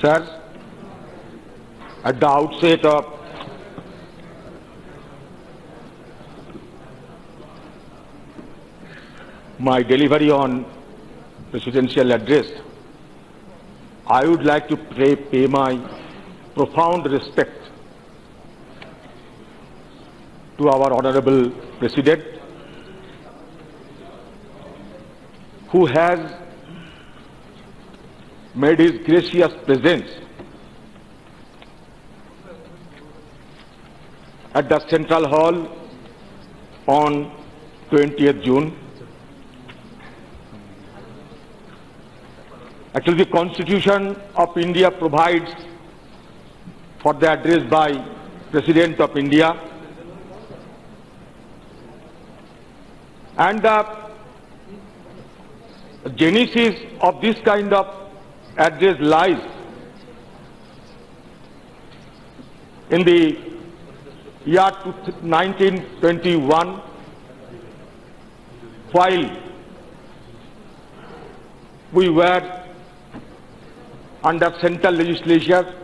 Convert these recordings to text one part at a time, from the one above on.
Sir, at the outset of my delivery on presidential address, I would like to pay my profound respect to our Honorable President, who has made his gracious presence at the Central Hall on 20th June. Actually, the Constitution of India provides for the address by President of India, and the genesis of this kind of address lies in the year 1921, while we were under central legislature,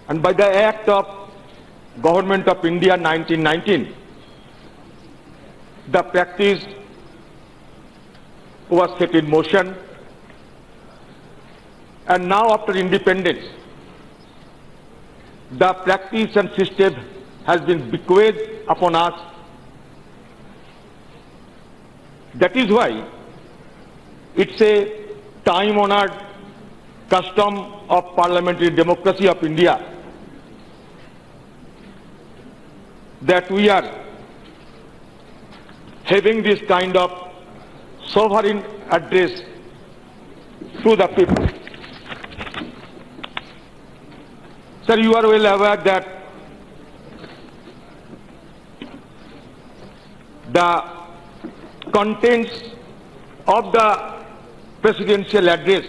and by the Act of Government of India 1919, the practice was set in motion, and now after independence, the practice and system has been bequeathed upon us. That is why it's a time-honored custom of parliamentary democracy of India that we are having this kind of sovereign address to the people. Sir, you are well aware that the contents of the presidential address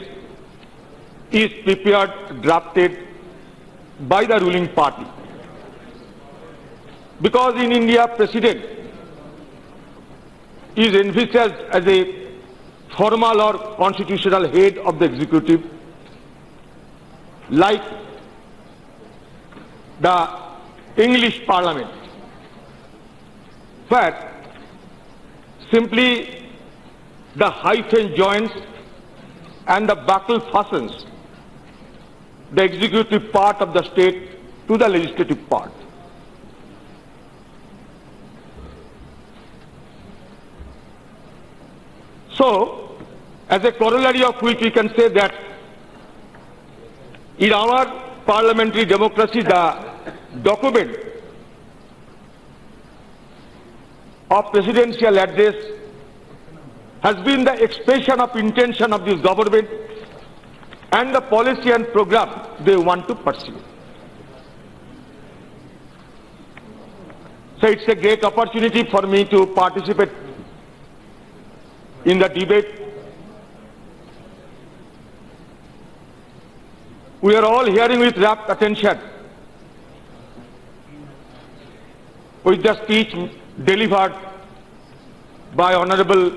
is prepared, drafted by the ruling party. Because in India, President is envisaged as a formal or constitutional head of the executive, like the English Parliament, where simply the hyphen joins and the buckle fastens the executive part of the state to the legislative part. So, as a corollary of which we can say that in our parliamentary democracy, the document of presidential address has been the expression of intention of this government and the policy and program they want to pursue. So it's a great opportunity for me to participate in the debate. We are all hearing with rapt attention with the speech delivered by Honorable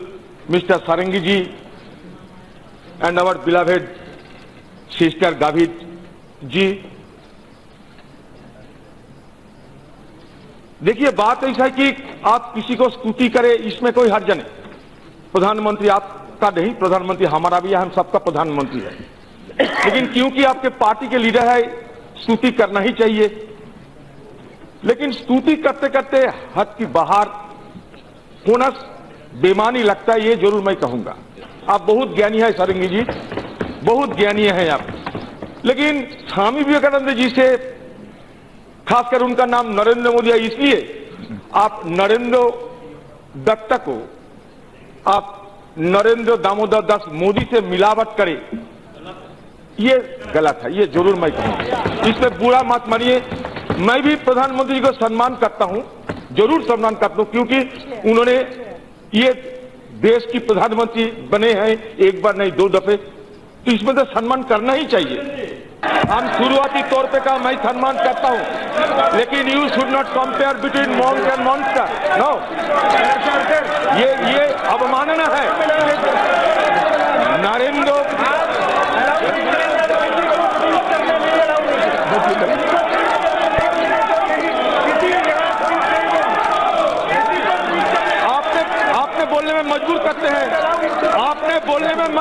Mr. Sarangi ji and our beloved Sister Gavitt ji. देखिए, बात ऐसा है कि आप किसी को स्तुति करें, इसमें कोई हर्ज नहीं। प्रधानमंत्री आपका नहीं, प्रधानमंत्री हमारा भी है, हम सबका प्रधानमंत्री है। लेकिन क्योंकि आपके पार्टी के लीडर है, स्तुति करना ही चाहिए। लेकिन स्तुति करते करते हद की बाहर होना बेमानी लगता है, ये जरूर मैं कहूंगा। आप बहुत ज्ञानी है सारंगी जी, बहुत ज्ञानी है आप। लेकिन स्वामी विवेकानंद जी से, खासकर उनका नाम नरेंद्र मोदी है, इसलिए आप नरेंद्र दत्त को आप नरेंद्र दामोदर दास मोदी से मिलावट करें, ये गलत है, ये जरूर मैं कहूंगा। इसमें बुरा मत मानिए। मैं भी प्रधानमंत्री जी को सम्मान करता हूं, जरूर सम्मान करता हूं, क्योंकि उन्होंने ये देश की प्रधानमंत्री बने हैं, एक बार नहीं दो दफे, तो इसमें तो सम्मान करना ही चाहिए। हम शुरुआती तौर पे का मैं सम्मान करता हूं, लेकिन you should not compare between monk and monster. No, ये अवमानना है। नरेंद्र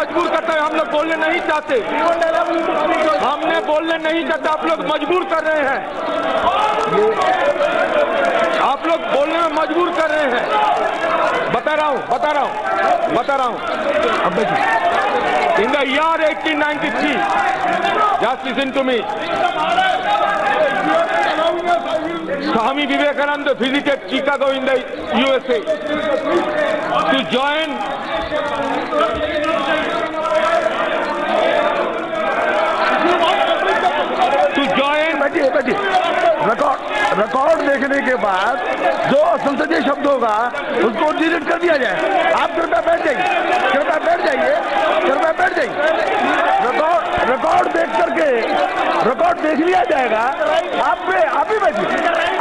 मजबूर करता है, हम लोग बोलने नहीं चाहते, हमने बोलने नहीं चाहते, आप लोग मजबूर कर रहे हैं, आप लोग बोलने में मजबूर कर रहे हैं। बता रहा हूं in the year 1893, just listen to me, Swami Vivekananda visited Chicago in the USA to join record देखने के बाद जो असंसदीय शब्द होगा उसको डिलीट कर दिया जाए। आप कृपया बैठ जाइए, रिकॉर्ड देख लिया जाएगा। आप ही बैठिए,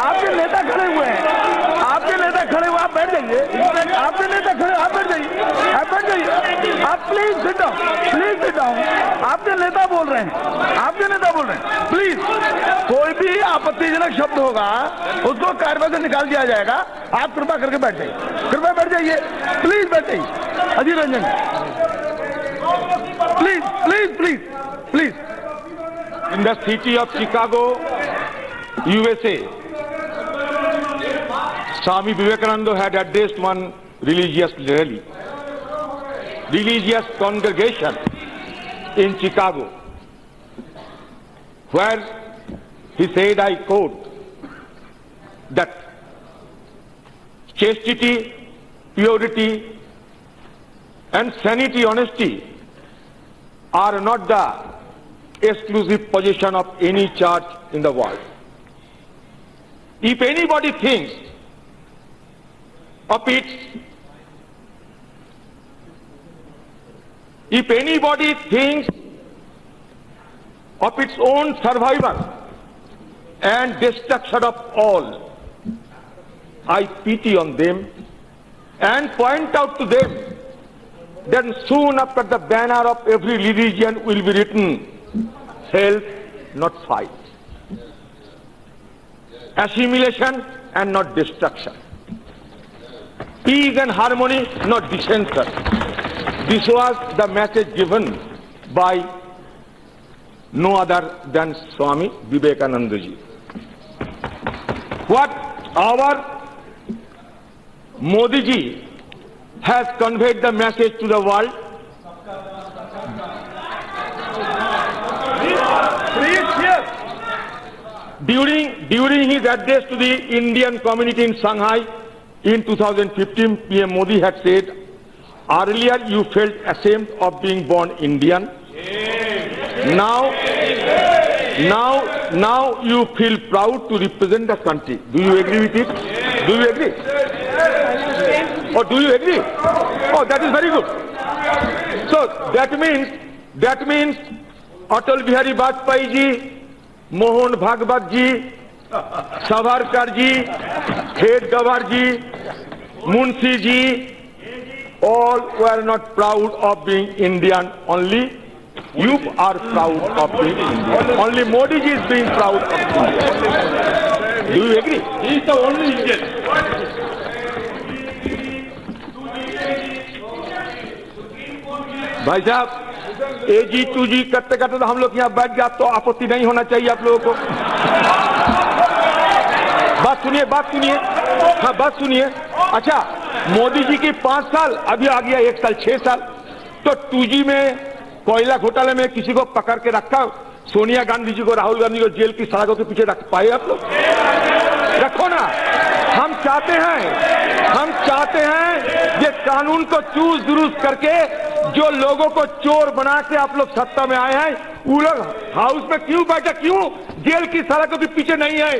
आपके नेता खड़े हुए हैं, आप बैठ जाइए, आपके नेता खड़े, आप बैठ जाइए, आप प्लीज सिट डाउन, आपके नेता बोल रहे हैं, प्लीज। कोई भी आपत्तिजनक शब्द होगा उसको कार्यवाही से निकाल दिया जाएगा। आप कृपया करके बैठ जाइए, प्लीज बैठ जाइए। Adhir Ranjan, please. In the city of Chicago, USA, Swami Vivekananda had addressed one religious congregation in Chicago, where he said, I quote, that chastity, purity, and sanity, honesty are not the exclusive possession of any church in the world. If anybody thinks of its own survival and destruction of all, I pity on them and point out to them that soon after the banner of every religion will be written, health, not fight. Assimilation and not destruction. Peace and harmony, not dissension. This was the message given by no other than Swami Vivekananda ji. What our Modi ji has conveyed the message to the world. During his address to the Indian community in Shanghai in 2015, PM Modi had said, earlier you felt ashamed of being born Indian. Now you feel proud to represent the country. Do you agree with it? Do you agree? Or do you agree? Oh, that is very good. So that means Atal Bihari Vajpayee ji, Mohan Bhagwat ji, Savarkar ji, Hedgewar ji, Munshi ji, all were not proud of being Indian. Only you are proud of being Indian. Only Modi ji is being proud of India. Do you agree? He is the only Indian. भाई साहब, AG 2G करते करते तो हम लोग यहाँ बैठ गए, तो आपत्ति नहीं होना चाहिए आप लोगों को। बात सुनिए। अच्छा, मोदी जी की 5 साल, अभी आ गया 1 साल 6 साल, तो 2G में कोयला घोटाले में किसी को पकड़ के रखा, सोनिया गांधी जी को, राहुल गांधी को जेल की सड़कों के पीछे रख पाए आप लोग? रखो ना। हम चाहते हैं ये कानून को चूस दुरुस्त करके जो लोगों को चोर बना के आप लोग सत्ता में आए हैं, वो लोग हाउस में क्यों बैठे, क्यों जेल की सड़कों के पीछे नहीं है,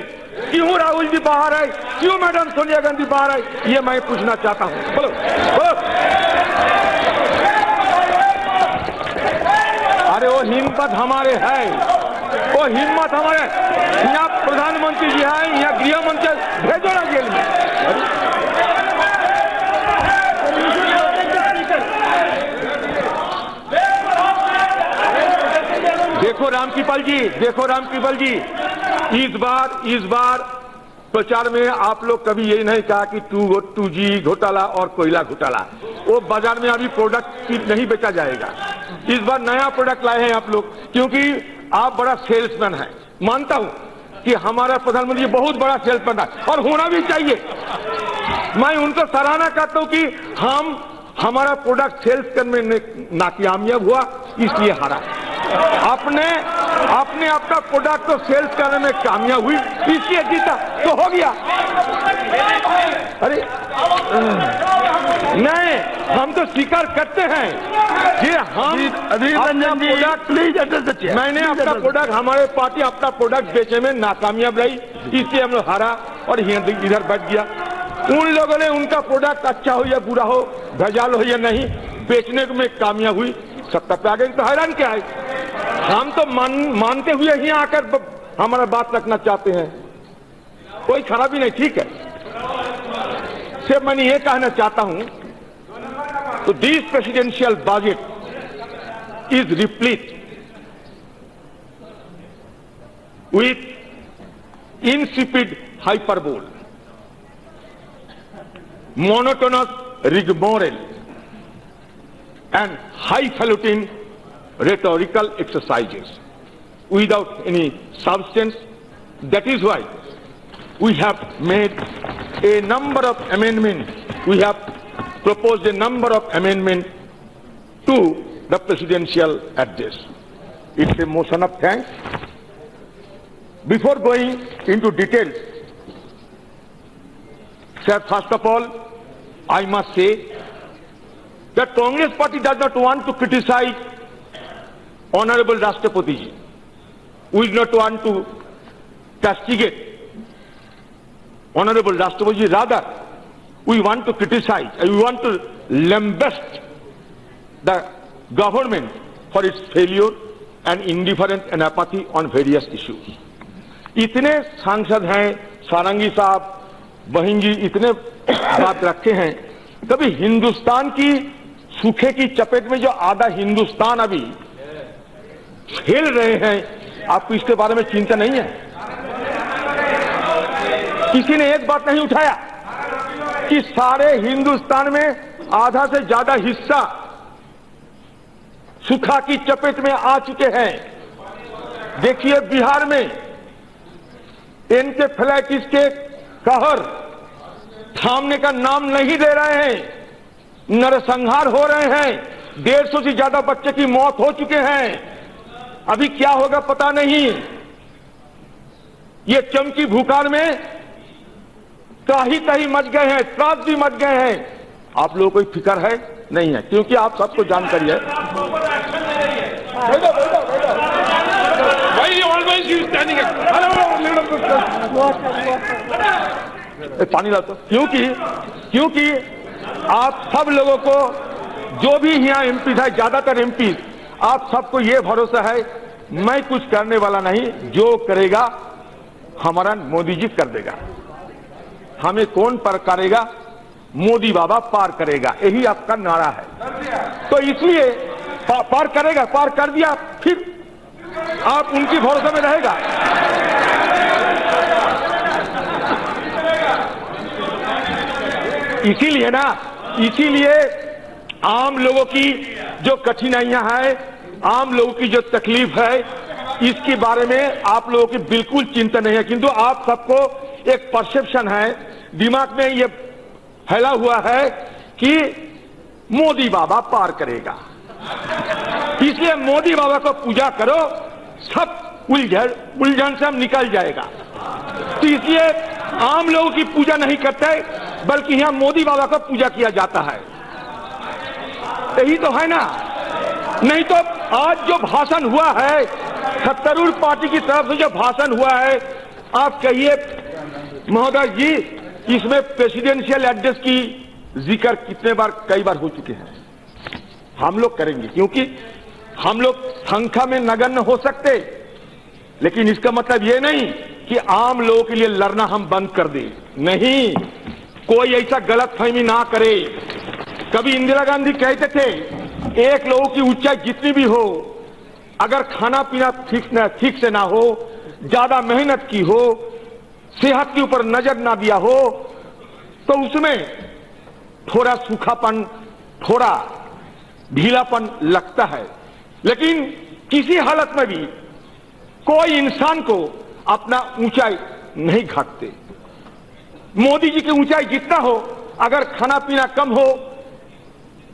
क्यों राहुल जी बाहर आए, क्यों मैडम सोनिया गांधी बाहर आए, ये मैं पूछना चाहता हूं। बोलो। अरे वो हिम्मत हमारे है, यहाँ प्रधानमंत्री जी हैं, यहाँ गृह मंत्री, भेजो ना जेल में। देखो रामकृपाल जी, इस बार प्रचार में आप लोग कभी यही नहीं कहा कि 2G घोटाला और कोयला घोटाला, वो बाजार में अभी प्रोडक्ट नहीं बेचा जाएगा। इस बार नया प्रोडक्ट लाए हैं आप लोग, क्योंकि आप बड़ा सेल्समैन हैं। मानता हूं कि हमारा प्रधानमंत्री बहुत बड़ा सेल्समैन है और होना भी चाहिए। मैं उनको सराहना करता हूं कि हमारा प्रोडक्ट सेल्स करने में नाकामयाब हुआ, इसलिए हारा। आपने आपका प्रोडक्ट तो सेल्स करने में कामयाब हुई, इसलिए जीता, तो हो गया। अरे नहीं, हम तो स्वीकार करते हैं कि हम प्लीज, मैंने अपना प्रोडक्ट, हमारे पार्टी अपना प्रोडक्ट बेचने में नाकामयाब रही, इसलिए हम लोग हारा और इधर बैठ गया। उन लोगों ने उनका प्रोडक्ट अच्छा हो या बुरा हो, भेजाल हो या नहीं, बेचने में कामयाब हुई, सत्ता पे आ गई, तो हैरान क्या है। हम तो मानते हुए ही आकर हमारा बात रखना चाहते हैं, कोई खराबी नहीं, ठीक है। सिर्फ मैंने ये कहना चाहता हूं, तो this presidential budget is replete with insipid hyperbole, monotonous rigmarole and highfalutin rhetorical exercises without any substance. That is why we have made a number of amendments. We have proposed a number of amendments to the presidential address. It's a motion of thanks. Before going into details, sir, first of all, I must say that Congress party does not want to criticize Honorable Rashtrapati ji. We do not want to castigate Honorable Rashtrapati ji. Rather, we want to criticize, we want to lambast the government for its failure and indifference and apathy on various issues. इतने सांसद हैं, सारंगी साहब, बहिन जी, इतने बात रखे हैं। कभी हिंदुस्तान की सूखे की चपेट में जो आधा हिंदुस्तान अभी खेल रहे हैं, आपको इसके बारे में चिंता नहीं है? किसी ने एक बात नहीं उठाया कि सारे हिंदुस्तान में आधा से ज्यादा हिस्सा सूखा की चपेट में आ चुके हैं। देखिए बिहार में इनके फ्लैटिस के कहर थामने का नाम नहीं दे रहे हैं, नरसंहार हो रहे हैं, 150 से ज्यादा बच्चे की मौत हो चुके हैं। अभी क्या होगा पता नहीं। ये चमकी भूखार में ताही ताही मच गए हैं, त्रास भी मच गए हैं। आप लोगों को कोई फिक्र है? नहीं है, क्योंकि आप सबको जानकारी है। पानी लाता, क्योंकि आप सब लोगों को, जो भी यहाँ एमपी है, ज्यादातर एमपी, आप सबको ये भरोसा है मैं कुछ करने वाला नहीं, जो करेगा हमारा मोदी जी कर देगा। हमें कौन पार करेगा? मोदी बाबा पार करेगा, यही आपका नारा है। तो इसलिए पार करेगा, पार कर दिया, फिर आप उनकी भरोसा में रहेगा। इसीलिए आम लोगों की जो कठिनाइयां हैं, आम लोगों की जो तकलीफ है, इसके बारे में आप लोगों की बिल्कुल चिंता नहीं है। किंतु आप सबको एक परसेप्शन है, दिमाग में ये फैला हुआ है कि मोदी बाबा पार करेगा, इसलिए मोदी बाबा को पूजा करो, सब उलझन से हम निकल जाएगा। तो इसलिए आम लोगों की पूजा नहीं करते, बल्कि यहां मोदी बाबा का पूजा किया जाता है। यही तो है ना। नहीं तो आज जो भाषण हुआ है, सत्तारूढ़ पार्टी की तरफ से जो भाषण हुआ है, आप कहिए महोदय जी, इसमें प्रेसिडेंशियल एड्रेस की जिक्र कितने बार, कई बार हो चुके हैं। हम लोग करेंगे, क्योंकि हम लोग संख्या में नगण्य हो सकते, लेकिन इसका मतलब ये नहीं कि आम लोगों के लिए लड़ना हम बंद कर दें। नहीं, कोई ऐसा गलतफहमी ना करे। कभी इंदिरा गांधी कहते थे, एक लोगों की ऊंचाई जितनी भी हो, अगर खाना पीना ठीक से ना हो, ज्यादा मेहनत की हो, सेहत के ऊपर नजर ना दिया हो, तो उसमें थोड़ा सूखापन, थोड़ा ढीलापन लगता है। लेकिन किसी हालत में भी कोई इंसान को अपना ऊंचाई नहीं घाटते। मोदी जी की ऊंचाई जितना हो, अगर खाना पीना कम हो,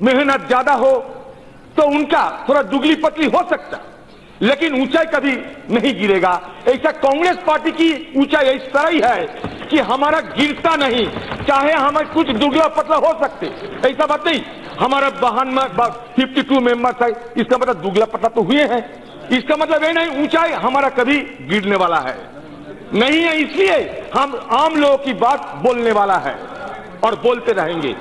मेहनत ज्यादा हो, तो उनका थोड़ा दुगली पतली हो सकता, लेकिन ऊंचाई कभी नहीं गिरेगा। ऐसा कांग्रेस पार्टी की ऊंचाई इस तरह ही है कि हमारा गिरता नहीं, चाहे हमें कुछ दुगला पतला हो सकते, ऐसा बात नहीं। हमारा वाहन में 52 मेंबर्स है, इसका मतलब दुगला पतला तो हुए हैं, इसका मतलब ये नहीं ऊंचाई हमारा कभी गिरने वाला है नहीं है। इसलिए हम आम लोगों की बात बोलने वाला है और बोलते रहेंगे।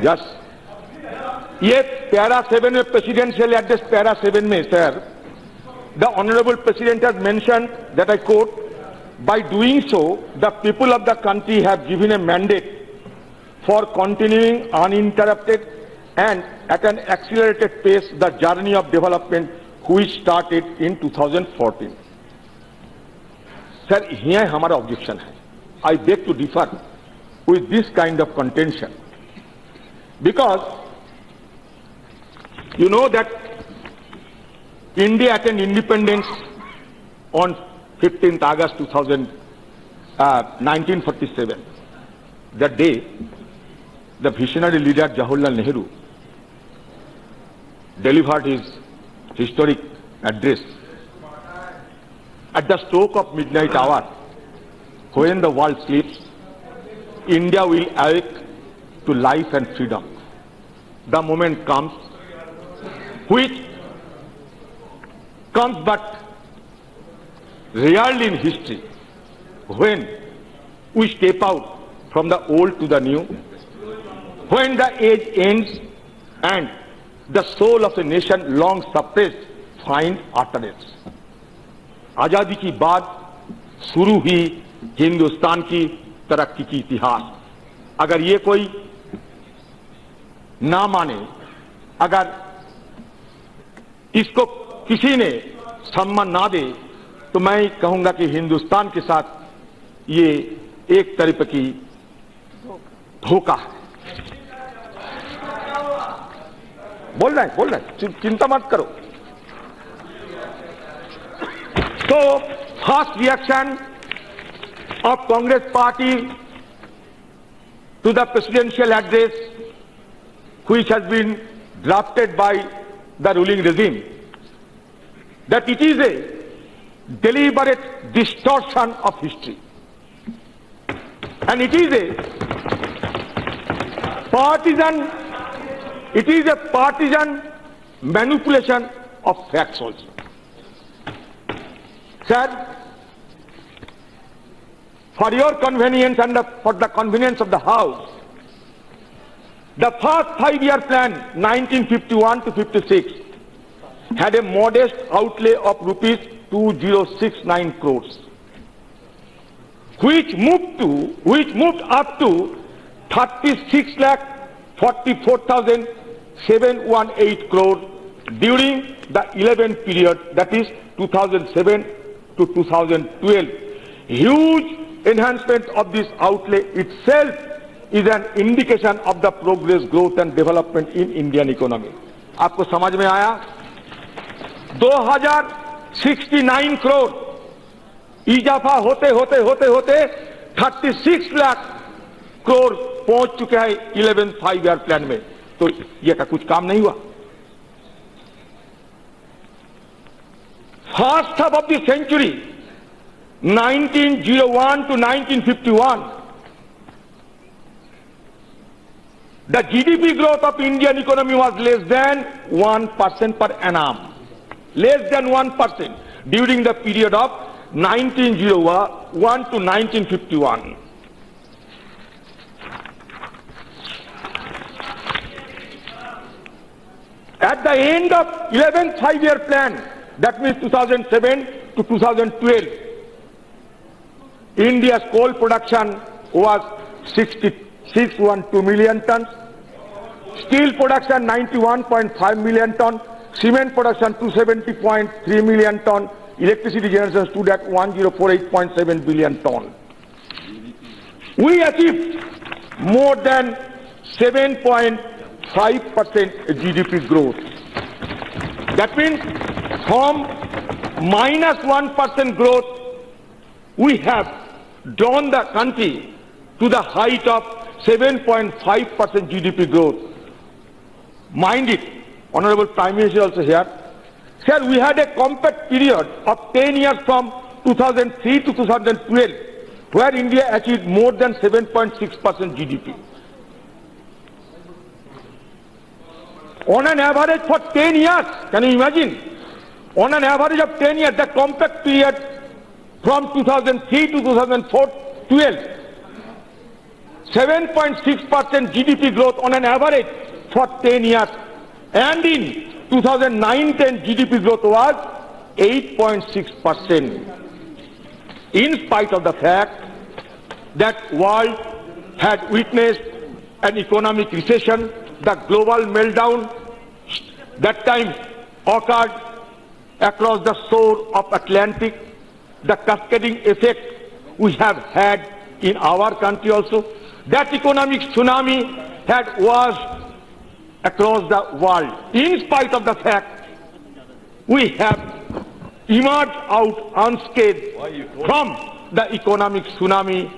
यस, ये पैरा 7 में प्रेसिडेंशियल एड्रेस पैरा 7 में sir, the honourable president has mentioned that I quote, by doing so the people of the country have given a mandate for continuing uninterrupted and at an accelerated pace the journey of development which started in 2014. Sir, here हमारा objection है. I beg to differ with this kind of contention, because you know that India attained independence on 15th August 1947. That day, the visionary leader Jawaharlal Nehru delivered his historic address. At the stroke of midnight hour, when the world sleeps, India will awake to life and freedom. The moment comes, which comes but rarely in history, when we step out from the old to the new, when the age ends and the soul of a nation long suppressed find utterance. आजादी की बाद शुरू हुई हिंदुस्तान की तरक्की की इतिहास। अगर ये कोई ना माने, अगर इसको किसी ने सम्मान ना दे, तो मैं कहूंगा कि हिंदुस्तान के साथ ये एक तरह की धोखा है। बोल रहे हैं, चिंता मत करो। So, first reaction of Congress party to the presidential address which has been drafted by the ruling regime, that it is a deliberate distortion of history, and it is a partisan manipulation of facts also. Sir, for your convenience and for the convenience of the House, the first 5-year plan 1951 to 56 had a modest outlay of rupees 2069 crores, which moved up to 36,44,718 crores during the 11 period, that is 2007 to 2012. Huge enhancement of this outlay itself is an indication of the progress, growth and development in Indian economy. आपको समझ में आया? 2069 करोड़ इजाफा होते 36 लाख करोड़ पहुंच चुके हैं 11 5-year plan में। तो ये का कुछ काम नहीं हुआ। First half of the century, 1901 to 1951, the GDP growth of Indian economy was less than 1% per annum. Less than 1% during the period of 1901 to 1951. At the end of 11th 5-year plan, that means 2007 to 2012, India's coal production was 612 million tons, steel production 91.5 million tons, cement production 270.3 million tons, electricity generation stood at 1048.7 billion tons. We achieved more than 7.5% GDP growth. That means from minus 1% growth, we have drawn the country to the height of 7.5% GDP growth. Mind it, Honorable Prime Minister also here. Sir, we had a compact period of 10 years from 2003 to 2012, where India achieved more than 7.6% GDP. On an average for 10 years, can you imagine? On an average of 10 years, the compact period from 2003 to 2012, 7.6% GDP growth on an average for 10 years. And in 2009-10 GDP growth was 8.6%. In spite of the fact that world had witnessed an economic recession, the global meltdown that time occurred across the shore of Atlantic, the cascading effect we have had in our country also, that economic tsunami had washed across the world. In spite of the fact, we have emerged out unscathed from the economic tsunami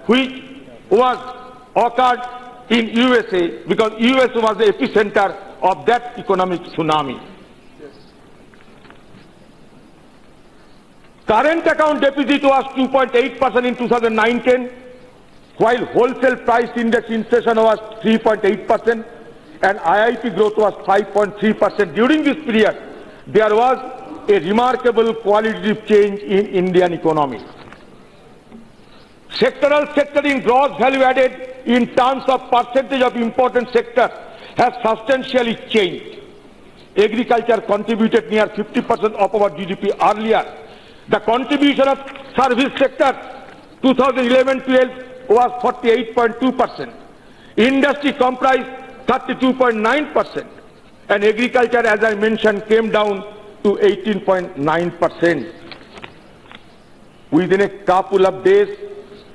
which was occurred in USA, because USA was the epicenter of that economic tsunami. Current account deficit was 2.8% in 2009-10, while wholesale price index inflation was 3.8%, and IIP growth was 5.3%. During this period, there was a remarkable qualitative change in Indian economy. Sectoral in gross value added in terms of percentage of important sectors has substantially changed. Agriculture contributed near 50% of our GDP earlier. The contribution of service sector 2011-12 was 48.2%. Industry comprised 32.9%. And agriculture, as I mentioned, came down to 18.9%. Within a couple of days,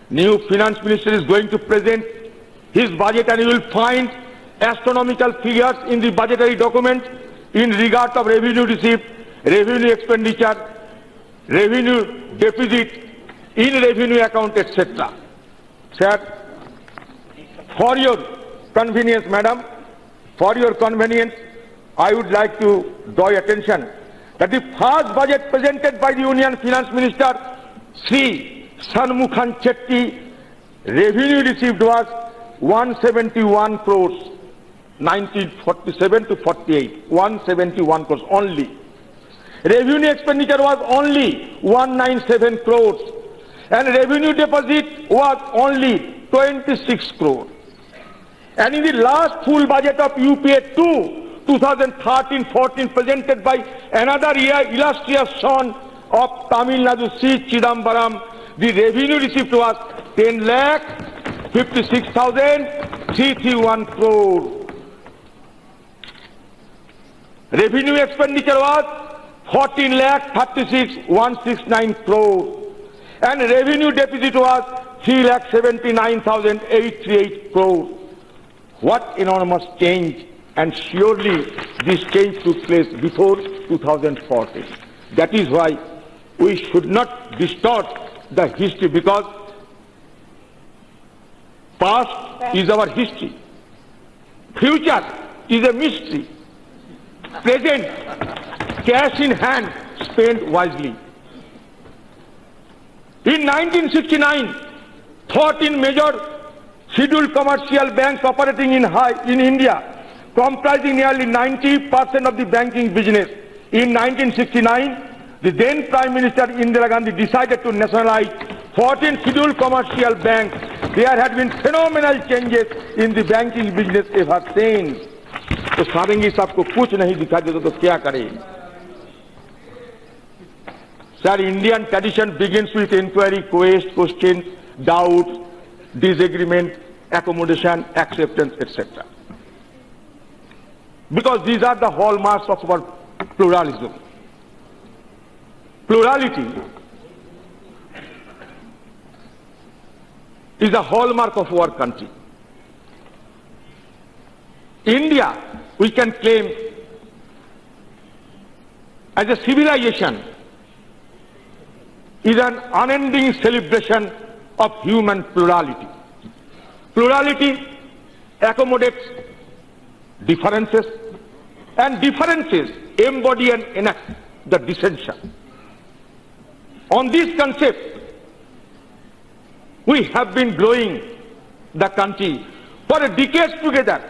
new finance minister is going to present his budget, and you will find astronomical figures in the budgetary document in regard of revenue received, revenue expenditure, revenue deficit, in revenue account, etc. Sir, for your convenience, madam, for your convenience, I would like to draw your attention that the first budget presented by the Union Finance Minister, Sri Shanmughan Chetty, revenue received was 171 crores, 1947 to 48, 171 crores only. Revenue expenditure was only 197 crores, and revenue deposit was only 26 crores. And in the last full budget of UPA 2, 2013-14, presented by another illustrious son of Tamil Nadu, C. Chidambaram, the revenue received was 10,56,331 crore. Revenue expenditure was 14,36,169 crore. And revenue deficit was 3,79,838 crore. What enormous change! And surely this change took place before 2014. That is why we should not distort the history, because past is our history, future is a mystery, present cash in hand, spent wisely. In 1969, 14 major scheduled commercial banks operating in India, comprising nearly 90% of the banking business. In 1969, the then Prime Minister Indira Gandhi decided to nationalize 14 scheduled commercial banks. There had been phenomenal changes in the banking business ever since. तो सारंगी साहब को कुछ नहीं दिखा देता तो क्या करें? Sir, Indian tradition begins with inquiry, quest, questions, doubts, disagreement, accommodation, acceptance, etc. Because these are the hallmarks of our pluralism. Plurality is a hallmark of our country. India, we can claim as a civilization, is an unending celebration of human plurality. Plurality accommodates differences, and differences embody and enact the dissension. On this concept, we have been growing the country for a decade together.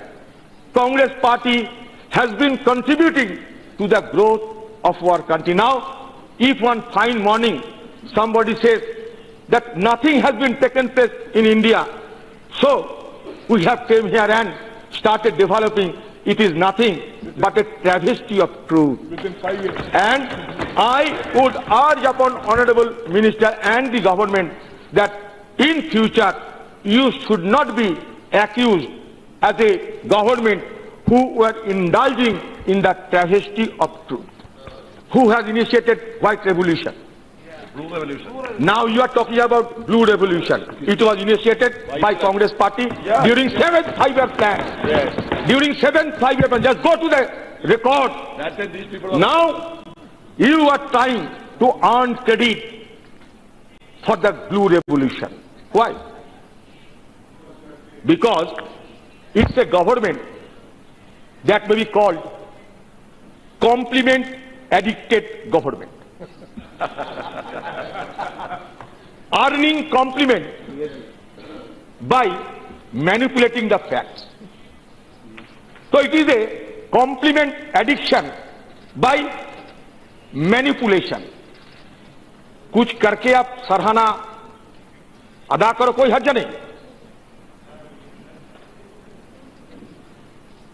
Congress party has been contributing to the growth of our country. Now, if one fine morning somebody says that nothing has been taken place in India, so we have came here and started developing, it is nothing but a travesty of truth. Within 5 years. And I would urge upon Honorable Minister and the government that in future you should not be accused as a government who were indulging in the travesty of truth. Who has initiated White Revolution? Blue Revolution. Now you are talking about Blue Revolution. It was initiated by Congress party during 7th five-year plan. Yes. During 7th five-year plan. Just go to the record. That's it. These people. Now you are trying to earn credit for the Blue Revolution. Why? Because it's a government that may be called compliment addicted government. Earning compliment by manipulating the facts. So it is a compliment addiction by manipulation. कुछ करके आप सराहना अदा करो, कोई हर्ज नहीं.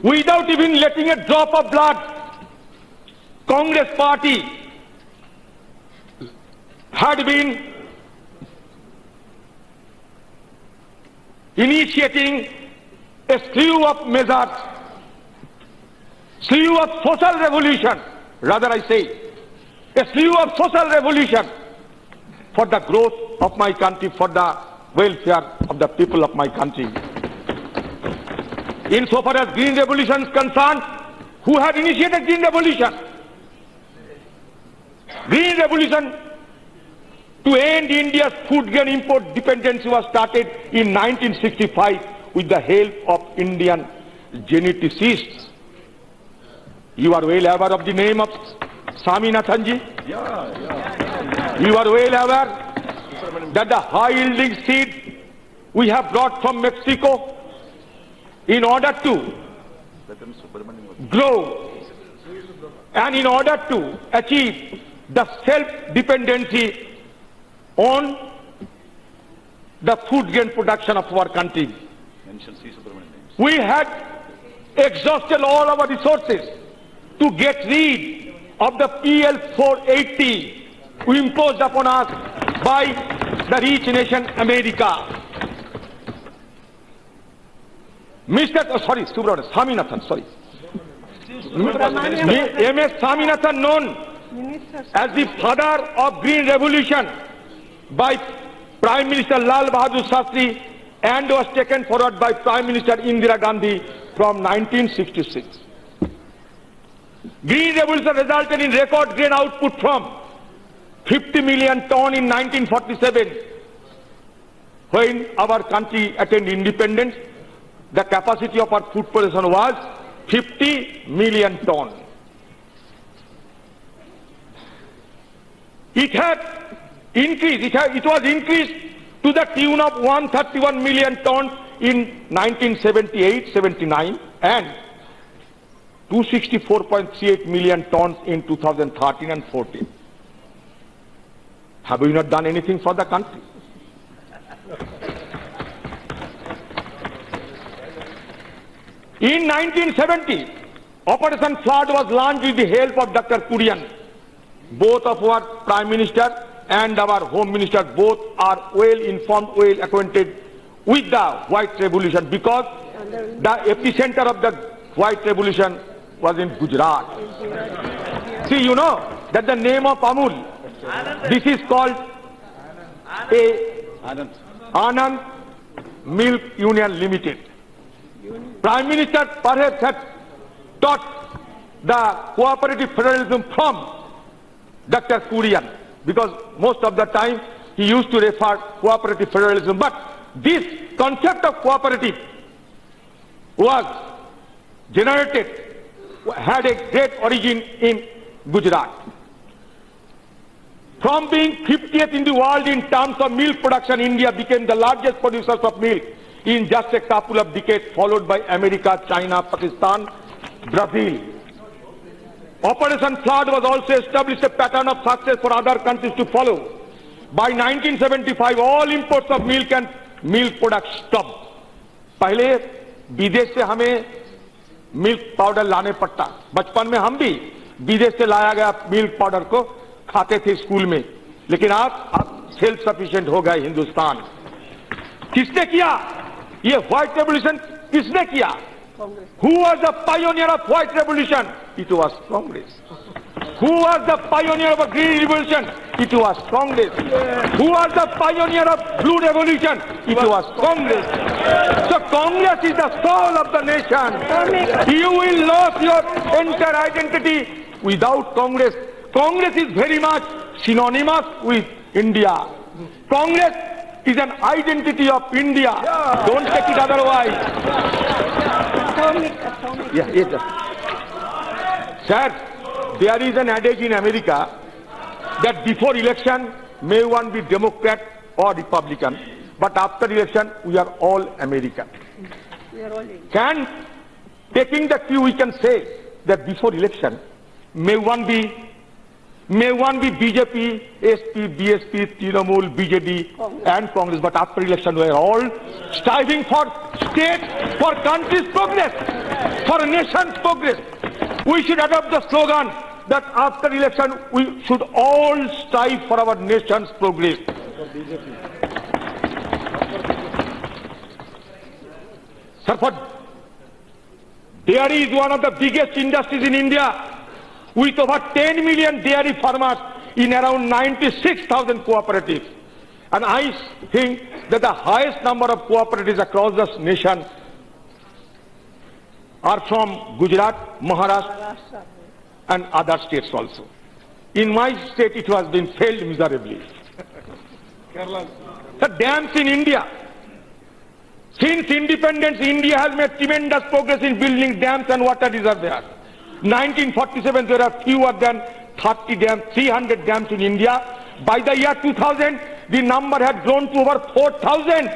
Without even letting a drop of blood, Congress party had been initiating a slew of measures, slew of social revolution, rather I say, a slew of social revolution for the growth of my country, for the welfare of the people of my country. Insofar as Green Revolution is concerned, who had initiated Green Revolution? Green Revolution to end India's food grain import dependency was started in 1965 with the help of Indian geneticists. You are well aware of the name of Swaminathan ji? Yeah. You are well aware that the high-yielding seed we have brought from Mexico in order to grow and in order to achieve the self-dependency on the food grain production of our country. We had exhausted all our resources to get rid of the PL 480 imposed upon us by the rich nation America. Swaminathan, M.S. Swaminathan, known as the father of Green Revolution by Prime Minister Lal Bahadur Shastri, and was taken forward by Prime Minister Indira Gandhi from 1966. Green Revolution resulted in record grain output from 50 million ton in 1947. When our country attained independence, the capacity of our food production was 50 million ton. It had increased, it was increased to the tune of 131 million tons in 1978-79 and 264.38 million tons in 2013 and 14. Have we not done anything for the country? In 1970, Operation Flood was launched with the help of Dr. Kurian. Both of our Prime Minister and our Home Minister both are well informed, well acquainted with the White Revolution, because the epicenter of the White Revolution was in Gujarat. See, you know that the name of Amul, this is called Anand Milk Union Limited. Prime Minister perhaps had taught the cooperative federalism from Dr. Kurian, because most of the time he used to refer cooperative federalism. But this concept of cooperative was generated, had a great origin in Gujarat. From being 50th in the world in terms of milk production, India became the largest producers of milk in just a couple of decades, followed by America, China, Pakistan, Brazil. Operation Flood was also established a pattern of success for other countries to follow. By 1975, all imports of milk and milk products stopped. पहले विदेश से हमें milk powder लाने पड़ता, बचपन में हम भी विदेश से लाया गया मिल्क पाउडर को खाते थे स्कूल में, लेकिन आप सेल्फ सफिशिएंट हो गए हिंदुस्तान। किसने किया ये व्हाइट रेवोल्यूशन? किसने किया? Who was the pioneer of white revolution? It was Congress. Who was the pioneer of a green revolution? It was Congress. Who was the pioneer of blue revolution? It was Congress. So Congress is the soul of the nation. You will lose your entire identity without Congress. Congress is very much synonymous with India. Congress is an identity of India. Don't take it otherwise. Sir, there is an adage in America that before election may one be Democrat or Republican, but after election we are all American. Can, taking the cue, we can say that before election may one be BJP, SP, BSP, Trinamool, BJD and Congress, but after election we are all striving for state, for country's progress, for a nation's progress. We should adopt the slogan that after election we should all strive for our nation's progress. Sir, dairy is one of the biggest industries in India, with over 10 million dairy farmers in around 96,000 cooperatives. And I think that the highest number of cooperatives across this nation are from Gujarat, Maharashtra and other states also. In my state it has been failed miserably. The dams in India. Since independence, India has made tremendous progress in building dams and water reservoirs. 1947, there are fewer than 30 dams, 300 dams in India. By the year 2000, the number had grown to over 4,000.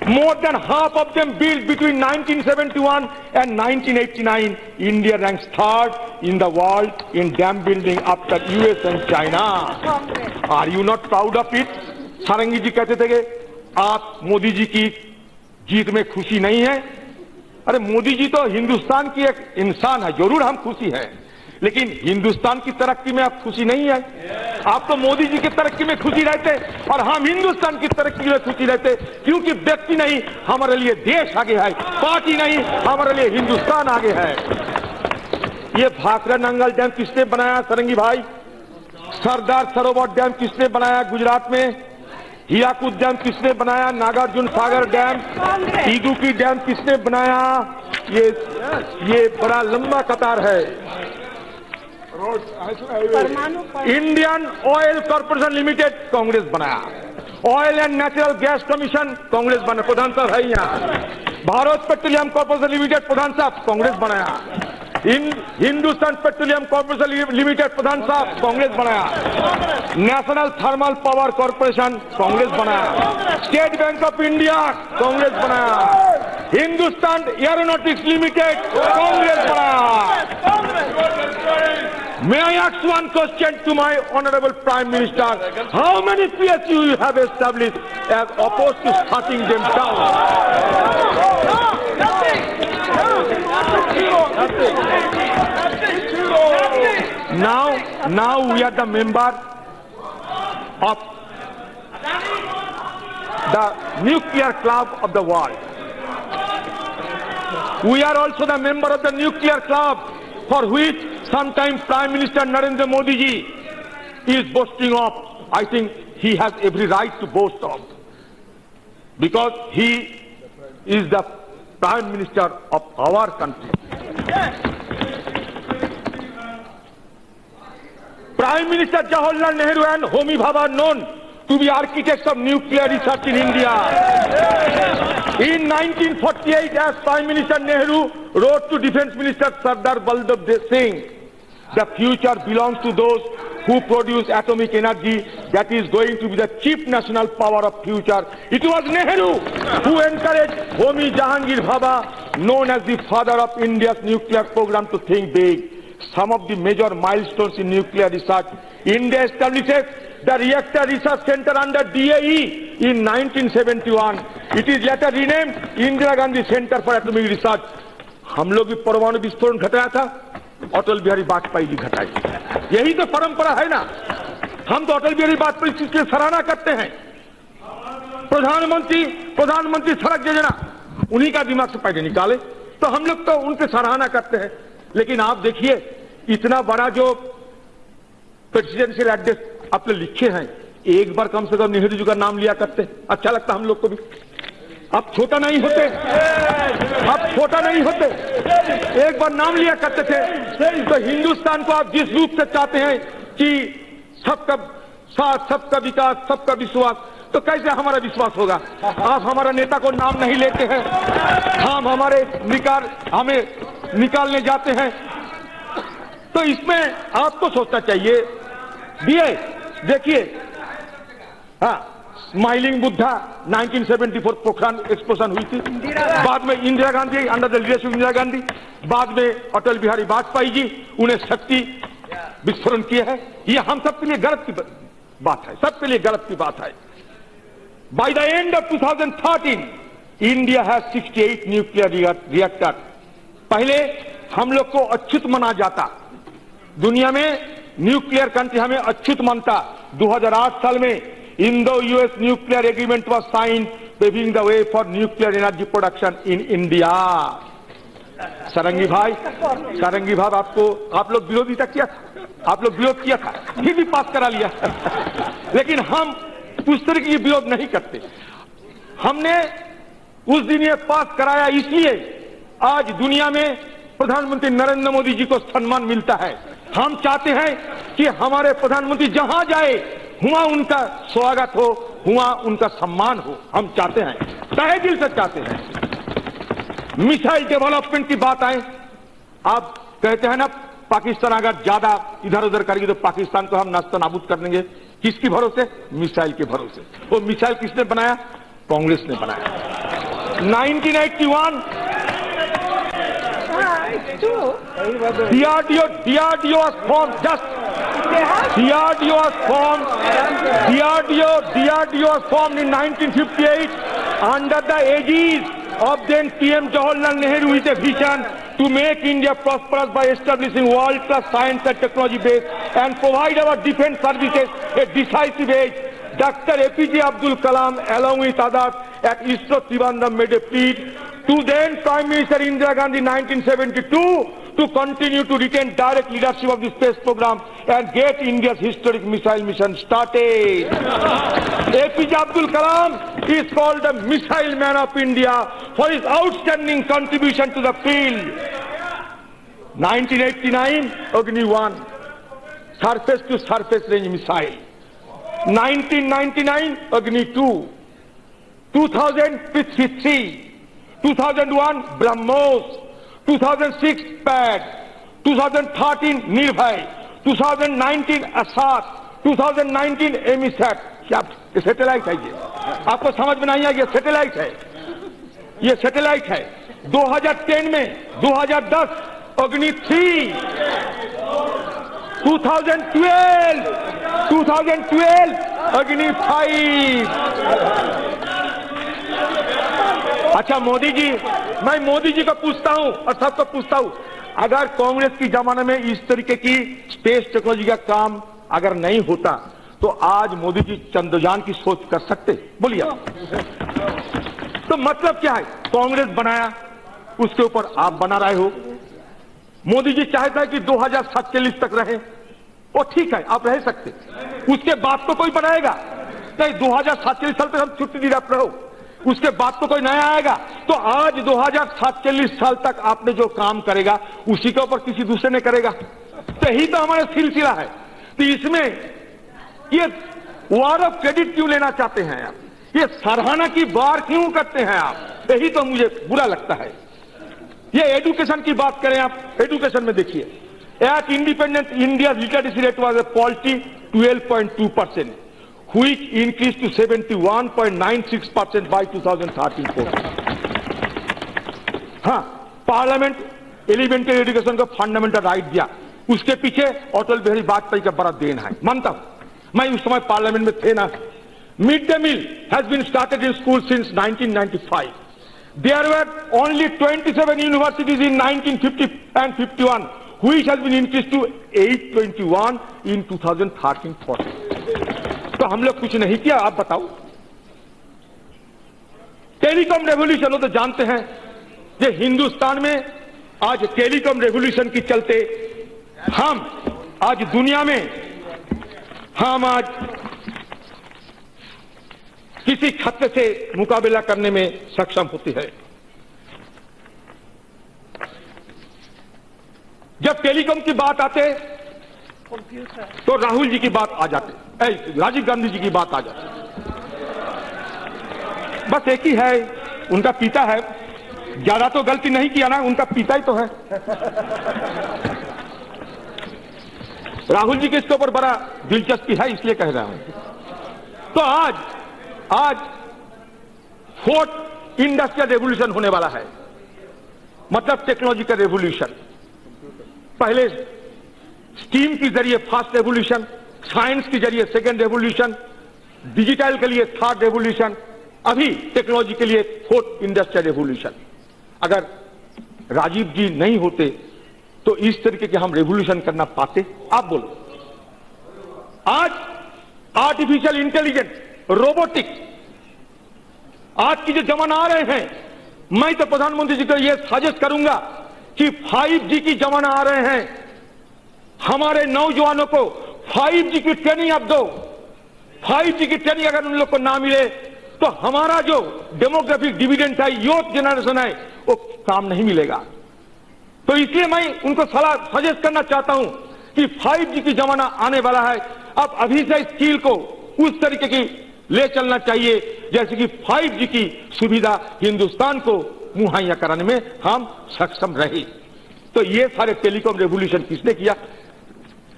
More than half of them built between 1971 and 1989. India ranks third in the world in dam building after US and China. Are you not proud of it? सारंगी जी कहते थे कि आप मोदी जी की जीत में खुशी नहीं है। अरे मोदी जी तो हिंदुस्तान की एक इंसान है, जरूर हम खुशी हैं, लेकिन हिंदुस्तान की तरक्की में आप खुशी नहीं है। आप तो मोदी जी की तरक्की में खुशी रहते और हम हिंदुस्तान की तरक्की में खुशी रहते, क्योंकि व्यक्ति नहीं हमारे लिए देश आगे है, पार्टी नहीं हमारे लिए हिंदुस्तान आगे है। ये भाखरा नंगल डैम किसने बनाया सरंगी भाई? सरदार सरोवर डैम किसने बनाया गुजरात में? हीराकुद डैम किसने बनाया? नागार्जुन सागर डैम, इदुक्की डैम किसने बनाया? ये बड़ा लंबा कतार है। Indian oil corporation limited Congress बनाया, oil and natural gas commission Congress बना, प्रधान साहब है यहाँ। Bharat petroleum corporation limited Pradhan साहब कांग्रेस बनाया। Hindustan petroleum corporation limited Pradhan साहब कांग्रेस बनाया। National thermal power corporation Congress बनाया। State bank of India Congress बनाया। हिंदुस्तान एरोनॉटिक्स लिमिटेड कांग्रेस बनाया। May I ask one question to my honorable Prime Minister? How many PSU you have established as opposed to shutting them down? Now we are the member of the nuclear club of the world. We are also the member of the nuclear club, for which sometimes Prime Minister Narendra Modi ji is boasting of. I think he has every right to boast of, because he is the Prime Minister of our country. Prime Minister Jawaharlal Nehru and Homi Bhabha are known to be architects of nuclear research in India. In 1948, as Prime Minister Nehru wrote to Defence Minister Sardar Vallabh Singh, the future belongs to those who produce atomic energy that is going to be the chief national power of future. It was Nehru who encouraged Homi Jahangir Bhabha, known as the father of India's nuclear program, to think big. Some of the major milestones in nuclear research: India establishes the Reactor Research Center under DAE in 1971. It is later renamed Indira Gandhi Center for Atomic Research. हम लोग भी परमाणु विस्फोरण घटाया था, अटल बिहारी वाजपेयी जी घटाई। यही तो परंपरा है ना। हम तो अटल बिहारी वाजपेयी जी की सराहना करते हैं। प्रधानमंत्री सड़क योजना उन्हीं का दिमाग से पैसे निकाले, तो हम लोग तो उनकी सराहना करते हैं। लेकिन आप देखिए, इतना बड़ा जो प्रेसिडेंशियल एड्रेस आपने लिखे हैं, एक बार कम से कम नेहरू जी का नाम लिया करते, अच्छा लगता हम लोग को भी। आप छोटा नहीं होते, एक बार नाम लिया करते थे। तो हिंदुस्तान को आप जिस रूप से चाहते हैं कि सबका साथ, सबका विकास, सबका विश्वास, तो कैसे हमारा विश्वास होगा? आप हमारा नेता को नाम नहीं लेते हैं, हम हमें निकालने जाते हैं। तो इसमें आपको सोचना चाहिए। देखिए, हाँ, स्माइलिंग बुद्धा 1974 पोखरान एक्सप्लोजन हुई थी, बाद में Indira Gandhi, under the leadership Indira Gandhi, बाद में अटल बिहारी वाजपेयी जी, उन्हें शक्ति विस्फोरण किया है। ये हम सबके लिए गर्व की बात है, सबके लिए गर्व की बात है। By the end of 2013 India has 68 nuclear reactor. पहले हम लोग को अछूत माना जाता, दुनिया में न्यूक्लियर कंट्री हमें अछूत मानता। 2008 साल में Indo US nuclear agreement was sign, paving the way for nuclear energy production in India. Sarangi भाई, आप लोग विरोधिता किया था, आप लोग विरोध किया था, फिर भी पास करा लिया। लेकिन हम उस तरह की विरोध नहीं करते। हमने उस दिन ये पास कराया, इसलिए आज दुनिया में प्रधानमंत्री नरेंद्र मोदी जी को सम्मान मिलता है। हम चाहते हैं कि हमारे प्रधानमंत्री जहां जाए वहां उनका स्वागत हो, वहां उनका सम्मान हो। हम चाहते हैं, तहे दिल से चाहते हैं। मिसाइल डेवलपमेंट की बात आए, आप कहते हैं ना, पाकिस्तान अगर ज्यादा इधर उधर करेगी तो पाकिस्तान को हम नाश्ता नाबूद कर देंगे। किसकी भरोसे? मिसाइल के भरोसे। वो मिसाइल किसने बनाया? कांग्रेस ने बनाया। 1981 DRDO was formed. DRDO was formed in 1958 under the aegis of then PM Jawaharlal Nehru with a vision to make India prosperous by establishing world-class science and technology base and provide our defense services a decisive edge. Dr. APJ Abdul Kalam, along with others at ISRO Trivandrum, made a plea to then Prime Minister Indira Gandhi 1972 to continue to retain direct leadership of the space program and get India's historic missile mission started. APJ Abdul Kalam is called the Missile Man of India for his outstanding contribution to the field. 1989, Agni 1, surface to surface range missile. 1999, Agni 2. 2000, Prithvi 2001, BrahMos. 2006, PAD. 2013, Nirbhay. 2019, ASAT. 2019, EMISAT. क्या ये satellite है? ये आपको समझ में नहीं आएगा, satellite है, ये सैटेलाइट है। 2010 में 2010, अग्नि 3। 2012, अग्नि 5। अच्छा मोदी जी, मैं मोदी जी को पूछता हूं और सबको पूछता हूं, अगर कांग्रेस की जमाने में इस तरीके की स्पेस टेक्नोलॉजी का काम अगर नहीं होता तो आज मोदी जी चंद्रयान की सोच कर सकते? बोलिए। तो मतलब क्या है? कांग्रेस बनाया, उसके ऊपर आप बना रहे हो। मोदी जी चाहता है कि 2047 तक रहे, वो ठीक है, आप रह सकते, उसके बाद तो कोई बनाएगा नहीं। 2047 साल तक हम छुट्टी दी रहो, उसके बाद तो कोई नया आएगा। तो आज 2047 साल तक आपने जो काम करेगा उसी के ऊपर किसी दूसरे ने करेगा। तो यही तो हमारा सिलसिला है। तो इसमें ये वार ऑफ क्रेडिट क्यों लेना चाहते हैं आप? ये सराहना की वार क्यों करते हैं आप? यही तो मुझे बुरा लगता है। ये एजुकेशन की बात करें आप, एजुकेशन में देखिए, at independent India literacy rate was a paltry 12.2%, which increased to 71.96% by 2013-14। हाँ, पार्लियामेंट एलिमेंट्री एजुकेशन को फंडामेंटल राइट दिया, उसके पीछे अटल बिहारी वाजपेयी का बड़ा देन है, मानता हूं। मैं उस समय पार्लियामेंट में थे ना। Mid day meal has been started in school since 1995। There were only 27 universities in 1950 and 51, which has been increased to 821 in 2013-14। तो हम लोग कुछ नहीं किया, आप बताओ। टेलीकॉम रेवोल्यूशन, वो तो जानते हैं कि हिंदुस्तान में आज टेलीकॉम रेवोल्यूशन के चलते हम आज दुनिया में हम आज किसी खतरे से मुकाबला करने में सक्षम होती है। जब टेलीकॉम की बात आते तो राहुल जी की बात आ जाती, राजीव गांधी जी की बात आ जाती। बस एक ही है, उनका पिता है, ज्यादा तो गलती नहीं किया ना, उनका पिता ही तो है। राहुल जी के इसके ऊपर बड़ा दिलचस्पी है, इसलिए कह रहा हूं। तो आज फोर्थ इंडस्ट्रियल रेवोल्यूशन होने वाला है, मतलब टेक्नोलॉजिकल रेवोल्यूशन। पहले स्टीम के जरिए फर्स्ट रेवोल्यूशन, साइंस के जरिए सेकेंड रेवोल्यूशन, डिजिटल के लिए थर्ड रेवोल्यूशन, अभी टेक्नोलॉजी के लिए फोर्थ इंडस्ट्रियल रेवोल्यूशन। अगर राजीव जी नहीं होते तो इस तरीके के हम रेवोल्यूशन करना पाते? आप बोलो। आज आर्टिफिशियल इंटेलिजेंस, रोबोटिक्स, आज की जो जमाना आ रहे हैं, मैं तो प्रधानमंत्री जी को यह सजेस्ट करूंगा कि 5G की जमाना आ रहे हैं, हमारे नौजवानों को 5G की ट्रेनिंग आप दो। 5G की ट्रेनिंग अगर उन लोग को ना मिले तो हमारा जो डेमोग्राफिक डिविडेंड है, यूथ जनरेशन है, वो काम नहीं मिलेगा। तो इसलिए मैं उनको सलाह सजेस्ट करना चाहता हूं कि 5G की जमाना आने वाला है। अब अभी से स्किल को उस तरीके की ले चलना चाहिए जैसे कि 5G की सुविधा हिंदुस्तान को मुहैया कराने में हम सक्षम रहे। तो ये सारे टेलीकॉम रेवोल्यूशन किसने किया?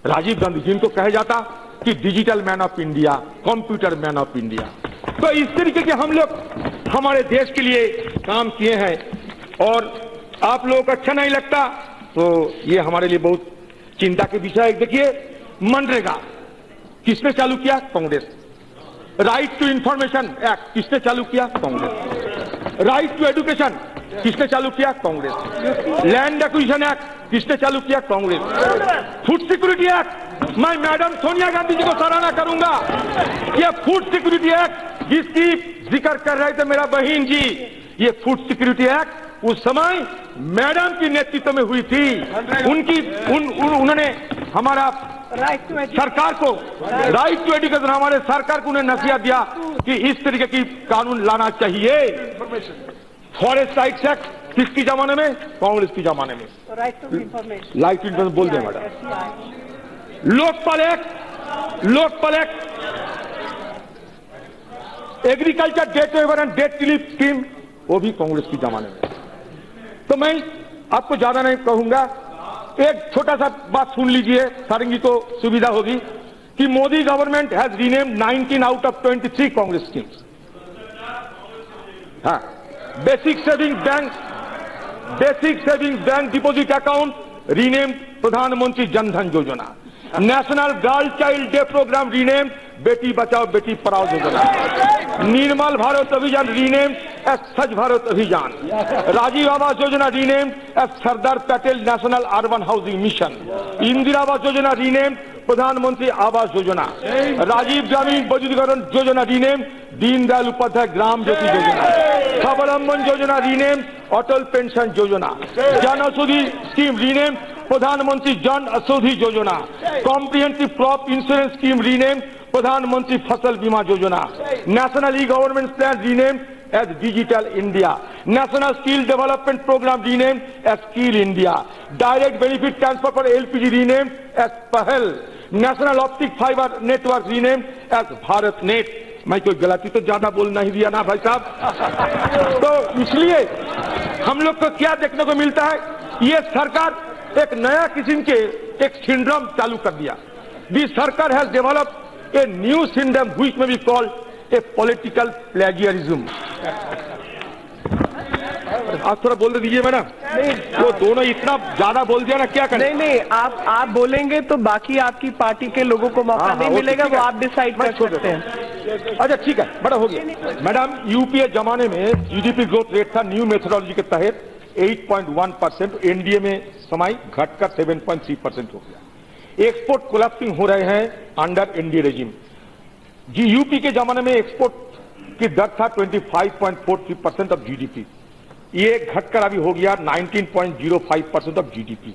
राजीव गांधी, जिनको कहा जाता कि digital man of India, computer man of India. तो इस तरीके के हम लोग हमारे देश के लिए काम किए हैं। और आप लोगों को अच्छा नहीं लगता तो ये हमारे लिए बहुत चिंता के विषय है। देखिए, मनरेगा किसने चालू किया? Congress. Right to information act किसने चालू किया? कांग्रेस। राइट टू एजुकेशन किसने चालू किया? कांग्रेस। लैंड एक्विजिशन एक्ट किसने चालू किया? कांग्रेस। फूड सिक्योरिटी एक्ट, मैं मैडम सोनिया गांधी जी को सराहना करूंगा। ये फूड सिक्योरिटी एक्ट जिसकी जिक्र कर रहे थे मेरा बहन जी, ये फूड सिक्योरिटी एक्ट उस समय मैडम की नेतृत्व में हुई थी। उन्होंने हमारा सरकार को राइट टू एजुकेशन, हमारे सरकार को उन्हें नसीहत दिया कि इस तरीके की कानून लाना चाहिए। फॉरेस्ट राइट्स एक्ट किसकी जमाने में? कांग्रेस की जमाने में। राइट टू इंफॉर्मेशन बोल दें madam. Lokpal act, agriculture debt waiver and debt relief scheme, वो भी कांग्रेस की जमाने में। तो मैं आपको ज्यादा नहीं कहूंगा, एक छोटा सा बात सुन लीजिए, सारंगी को सुविधा होगी कि Modi government has renamed 19 out of 23 Congress schemes. हाँ, basic saving bank deposit account renamed प्रधानमंत्री जनधन योजना। National girl child day programme renamed बेटी बचाओ बेटी पढ़ाओ योजना। निर्मल भारत अभियान रीनेम्ड एज स्वच्छ भारत अभियान। राजीव आवास योजना renamed as Sardar Patel national urban housing mission. Indira आवास योजना रीनेम्ड प्रधानमंत्री आवास योजना। राजीव ग्रामीण विद्युतीकरण योजना रीनेम्ड दीनदयाल उपाध्याय ग्राम ज्योति योजना। स्वावलंबन योजना रीनेम्ड अटल पेंशन योजना। जन औषधि स्कीम रीनेम्ड प्रधानमंत्री Jan Aushadhi Yojana. Comprehensive crop insurance scheme renamed प्रधानमंत्री फसल बीमा योजना। National e governance plan renamed as Digital India. National Skill Development Program renamed as Skill India. Direct Benefit Transfer for LPG renamed as Pahal. National Optic Fiber Network renamed as BharatNet. मैं कोई गलती तो ज्यादा बोल नहीं दिया ना भाई साहब। तो इसलिए हम लोग को क्या देखने को मिलता है, ये सरकार एक नया किस्म के एक सिंड्रोम चालू कर दिया। दी सरकार has developed a new syndrome which may be called a political plagiarism. आप थोड़ा बोल दीजिए मैडम। नहीं, वो दोनों इतना ज्यादा बोल दिया ना, क्या करें? नहीं नहीं, आप बोलेंगे तो बाकी आपकी पार्टी के लोगों को मौका नहीं मिलेगा, वो आप डिसाइड कर सकते हैं। अच्छा ठीक है, बड़ा हो गया। मैडम, यूपीए जमाने में जीडीपी ग्रोथ रेट था न्यू मेथोडोलॉजी के तहत 8.1%, एनडीए में समाई घटकर 7.3% हो गया। एक्सपोर्ट कोलैप्सिंग हो रहे हैं अंडर एनडीए रेजिम। जी यूपी के जमाने में एक्सपोर्ट की दर था 25.43% ऑफ जीडीपी, ये घटकर अभी हो गया 19.05% of GDP.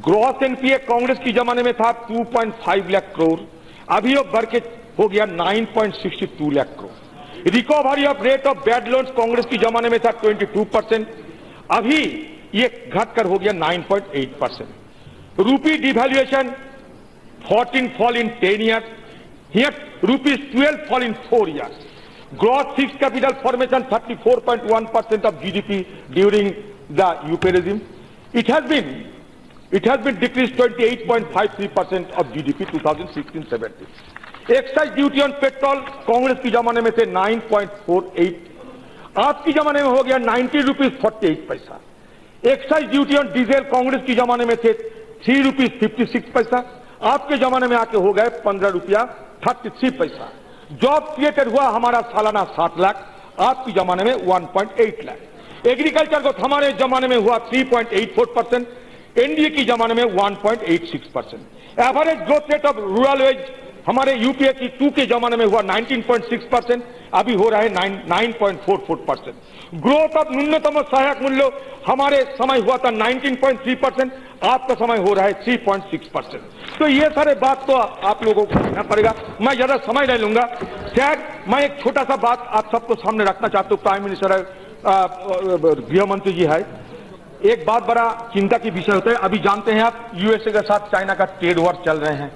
Gross NPA Congress की जमाने में था 2.5 लाख करोड़, अभी वो बढ़ के हो गया 9.62 lakh crore. Recovery of rate of bad loans Congress की जमाने में था 22%, अभी ये घटकर हो गया 9.8%। रूपी devaluation 14 fall in 10 years, here rupees 12 fall in 4 years. Gross fixed capital formation 34.1% of GDP during the UPA regime. It has been decreased 28.53% of GDP 2016-17. Excise duty on petrol Congress की जमाने में थे 9.48, आपकी जमाने में हो गया 90 रुपीज 48 पैसा। Excise duty on diesel Congress की जमाने में थे 3 रुपीज 56 पैसा, आपके जमाने में आके हो गए 15 रुपया 33 पैसा। जॉब क्रिएटेड हुआ हमारा सालाना 7 लाख, आपकी जमाने में 1.8 लाख। एग्रीकल्चर ग्रोथ हमारे जमाने में हुआ 3.84%, एनडीए की जमाने में 1.86%। Average growth rate of rural wage हमारे यूपीए की 2 के जमाने में हुआ 19.6%, अभी हो रहा है 9.44%। ग्रोथ ऑफ न्यूनतम सहायक मूल्य हमारे समय हुआ था 19.3%, आपका समय हो रहा है 3.6%। तो ये सारे बात तो आप लोगों को देखना पड़ेगा, मैं ज्यादा समय नहीं लूंगा। शायद मैं एक छोटा सा बात आप सबको सामने रखना चाहता हूँ। प्राइम मिनिस्टर है, गृह मंत्री जी है, एक बात बड़ा चिंता की विषय होता है। अभी जानते हैं आप यूएसए के साथ चाइना का ट्रेड वॉर चल रहे हैं,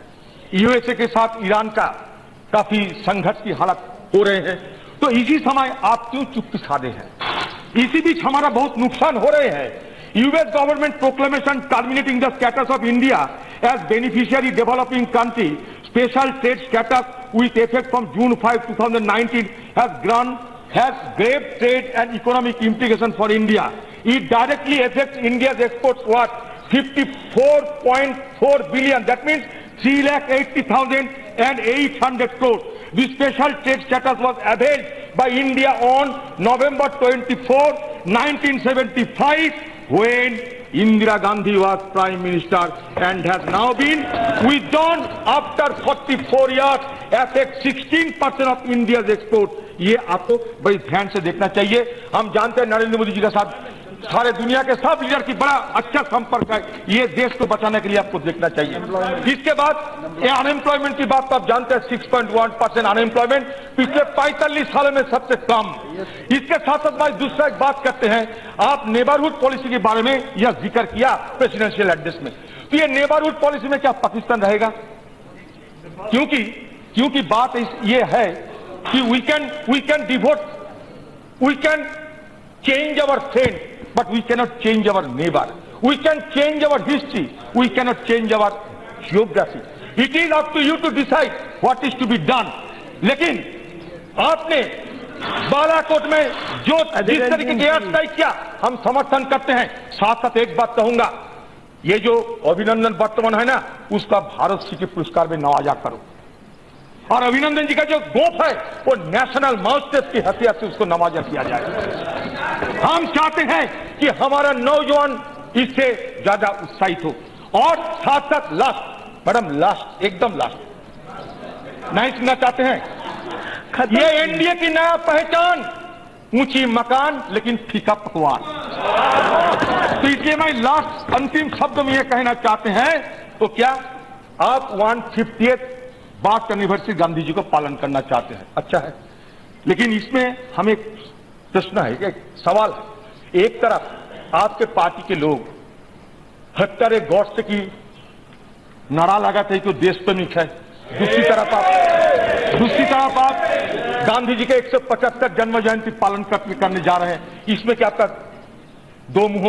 यूएसए के साथ ईरान का काफी संघर्ष की हालत हो रहे हैं। तो इसी समय आप क्यों चुप्पी साधे हैं? इसी बीच हमारा बहुत नुकसान हो रहे हैं। US government proclamation terminating the status of India as beneficiary developing country, special trade status with effect from June 5, 2019 has grave trade and economic implications for India. It directly affects India's exports worth 54.4 billion. That means 3,80,800 crores. This special trade status was availed by India on November 24, 1975 when Indira Gandhi was Prime Minister and has now been withdrawn after 44 years, affects 16% of India's export. ये आपको बड़ी ध्यान से देखना चाहिए। हम जानते हैं नरेंद्र मोदी जी के साथ सारे दुनिया के सब लीडर की बड़ा अच्छा संपर्क है, ये देश को बचाने के लिए आपको देखना चाहिए। इसके बाद अनएम्प्लॉयमेंट की बात तो आप जानते हैं, 6.1% अनएम्प्लॉयमेंट पिछले 45 सालों में सबसे कम। इसके साथ साथ भाई दूसरा एक बात करते हैं, आप नेबरहुड पॉलिसी के बारे में यह जिक्र किया प्रेसिडेंशियल एड्रेस में। तो ये नेबरहुड पॉलिसी में क्या पाकिस्तान रहेगा? क्योंकि बात ये है कि we can change our friend, but we cannot change our neighbor. We can change our history, we cannot change our geography. It is up to you to decide what is to be done. लेकिन आपने बालाकोट में जो जिस तरीके के air strike किया, हम समर्थन करते हैं। साथ साथ एक बात कहूंगा, ये जो अभिनंदन वर्तमान है ना, उसका भारत सिटी पुरस्कार में नवाजा करो। और अभिनंदन जी का जो गोप है वो नेशनल माउस्टेस की हथियार से उसको नवाजा किया जाए। हम चाहते हैं कि हमारा नौजवान इससे ज्यादा उत्साहित हो। और साथ साथ लास्ट, मैडम लास्ट, एकदम लास्ट नहीं सुनना चाहते हैं, ये एनडीए की नया पहचान, ऊंची मकान लेकिन फीका पकवान। तो इसलिए मैं लास्ट अंतिम शब्द में ये कहना चाहते हैं, तो क्या आप 150th बात एनिवर्सरी गांधी जी को पालन करना चाहते हैं? अच्छा है, लेकिन इसमें हमें प्रश्न है, एक सवाल है। एक तरफ आपके पार्टी के लोग हत्यारे गॉड्स की नारा लगाते हैं कि देश प्रेमिक है, दूसरी तरफ आप गांधी जी के 175 जन्म जयंती पालन करने जा रहे हैं। इसमें क्या आपका दो मुंह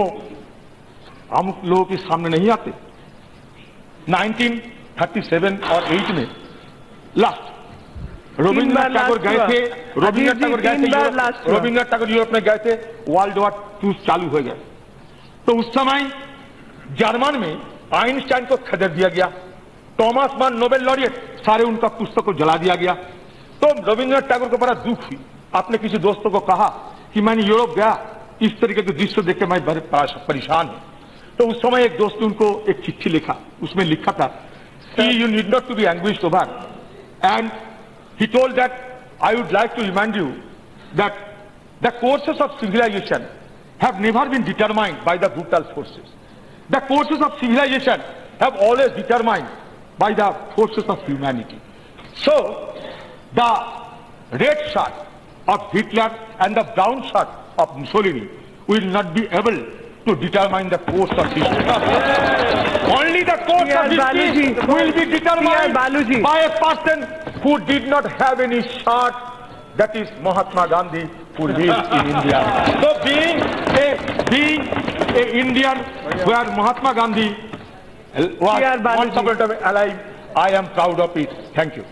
हम लोगों के सामने नहीं आते? 1937 और 8 में लास्ट रविन्द्रनाथ टैगोर गए थे, रविन्द्रनाथ टैगोर यूरोप में गए थे, वर्ल्ड वॉर 2 चालू हो गया। तो उस समय जर्मन में आइंस्टाइन को खदेड़ दिया गया, थॉमस मान नोबेल लॉरिएट सारे उनका पुस्तक को जला दिया गया। तो रविन्द्रनाथ टैगोर को बड़ा दुख हुई। आपने किसी दोस्तों को कहा कि मैंने यूरोप गया, इस तरीके के दृश्य देख के मैं बड़े परेशान हूं। तो उस समय एक दोस्त ने उनको एक चिट्ठी लिखा, उसमें लिखा था कि you need not to be anguished over, and he told that I would like to remind you that the courses of civilization have never been determined by the brutal forces. The courses of civilization have always determined by the forces of humanity. So the red shirt of Hitler and the brown shirt of Mussolini will not be able to determine the course of history. Only the course of history will be determined by a person who did not have any shirt, that is Mahatma Gandhi, who lived in India. So being a Indian where Mahatma Gandhi was once upon a time alive, I am proud of it. Thank you.